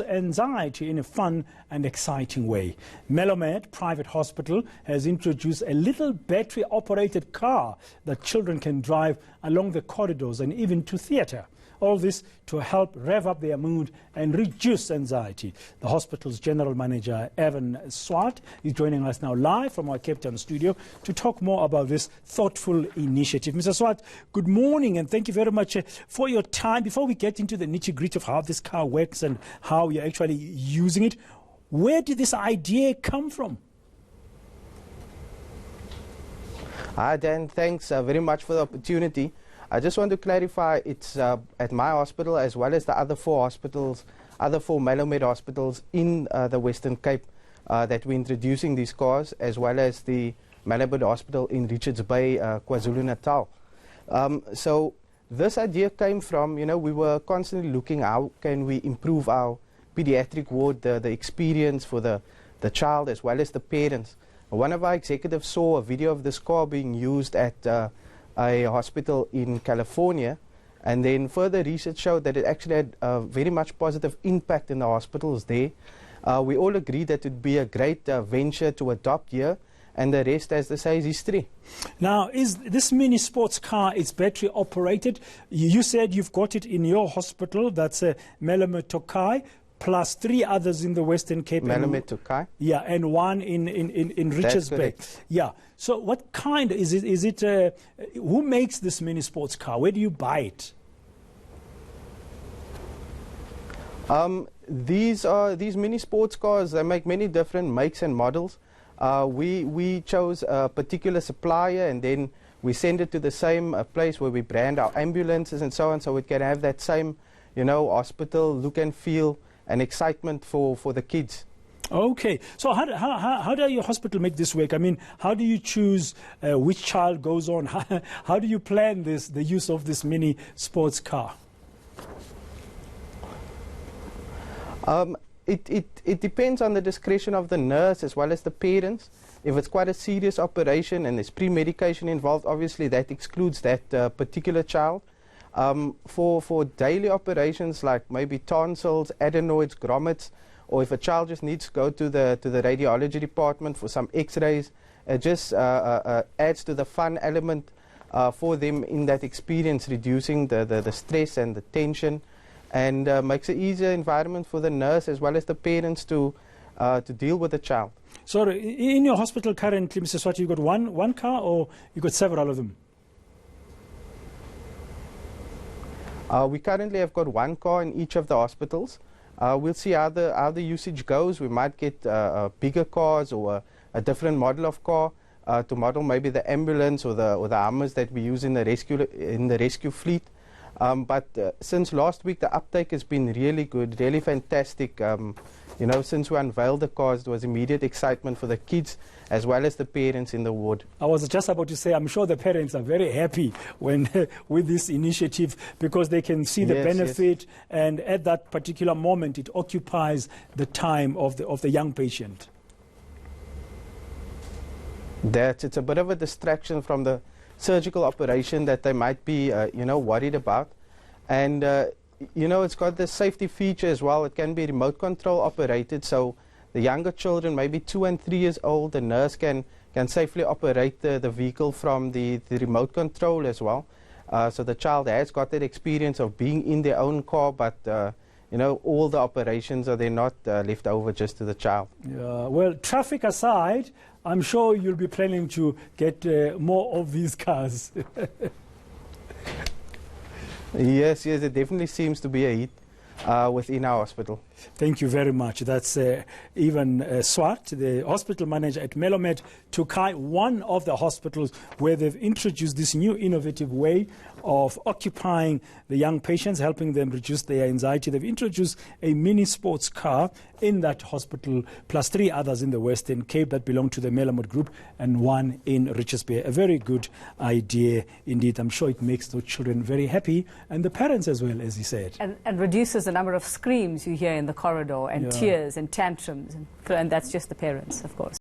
anxiety in a fun and exciting way. Melomed Private Hospital has introduced a little battery-operated car that children can drive along the corridors and even to theatre. All this to help rev up their mood and reduce anxiety. The hospital's general manager, Swart, is joining us now live from our Cape Town studio to talk more about this thoughtful initiative. Mr. Swart, good morning and thank you very much for your time. Before we get into the nitty-gritty of how this car works and how you're actually using it, where did this idea come from? Hi Dan, thanks very much for the opportunity. I just want to clarify, it's at my hospital as well as the other four hospitals, other four Melomed hospitals in the Western Cape that we're introducing these cars, as well as the Melomed Hospital in Richards Bay, KwaZulu-Natal. So this idea came from, we were constantly looking how can we improve our pediatric ward, the experience for the child as well as the parents. One of our executives saw a video of this car being used at a hospital in California, and then further research showed that it actually had a very much positive impact in the hospitals there. We all agreed that it would be a great venture to adopt here, and the rest, as they say, is history. Now, is this mini sports car, it's battery operated? You said you've got it in your hospital, that's Melomed Tokai, plus 3 others in the Western Cape. Melomed Tokai? Yeah, and one in Richards Bay. Yeah. So what kind is it? Is it who makes this mini sports car? Where do you buy it? These mini sports cars. They make many different makes and models. We chose a particular supplier, and then we send it to the same place where we brand our ambulances and so on, so it can have that same, hospital look and feel and excitement for the kids. Okay, so how do your hospital make this work? I mean, how do you choose which child goes on? How do you plan the use of this mini sports car? It depends on the discretion of the nurse as well as the parents. If it's quite a serious operation and there's pre-medication involved, obviously that excludes that particular child. For daily operations like maybe tonsils, adenoids, grommets, or if a child just needs to go to the radiology department for some x-rays, it just adds to the fun element for them in that experience, reducing the stress and the tension, and makes an easier environment for the nurse as well as the parents to deal with the child. So in your hospital currently, Mr. Swart, you've got one car or you've got several of them? We currently have got 1 car in each of the hospitals. We'll see how the usage goes. We might get bigger cars or a different model of car to model maybe the ambulance or the Hummers that we use in the rescue fleet. But since last week, the uptake has been really good, really fantastic. Since we unveiled the cars, there was immediate excitement for the kids as well as the parents in the ward. I was just about to say, I'm sure the parents are very happy when with this initiative because they can see the benefit, and at that particular moment, it occupies the time of the young patient. It's a bit of a distraction from the surgical operation that they might be, worried about. And, it's got the safety feature as well. It can be remote control operated, so the younger children, maybe 2 and 3 years old, the nurse can safely operate the vehicle from the remote control as well. So the child has got that experience of being in their own car, but all the operations they're not left over just to the child. Yeah, well, traffic aside, I'm sure you'll be planning to get more of these cars. Yes, it definitely seems to be a hit within our hospital. Thank you very much. That's Swart, the hospital manager at Melomed Tokai, one of the hospitals where they've introduced this new innovative way of occupying the young patients, helping them reduce their anxiety. They've introduced a mini sports car in that hospital, plus 3 others in the Western Cape that belong to the Melomed Group, and 1 in Richards Bay. A very good idea indeed. I'm sure it makes those children very happy, and the parents as well, as he said. And reduces the number of screams you hear in the corridor, and tears and tantrums, and that's just the parents, of course.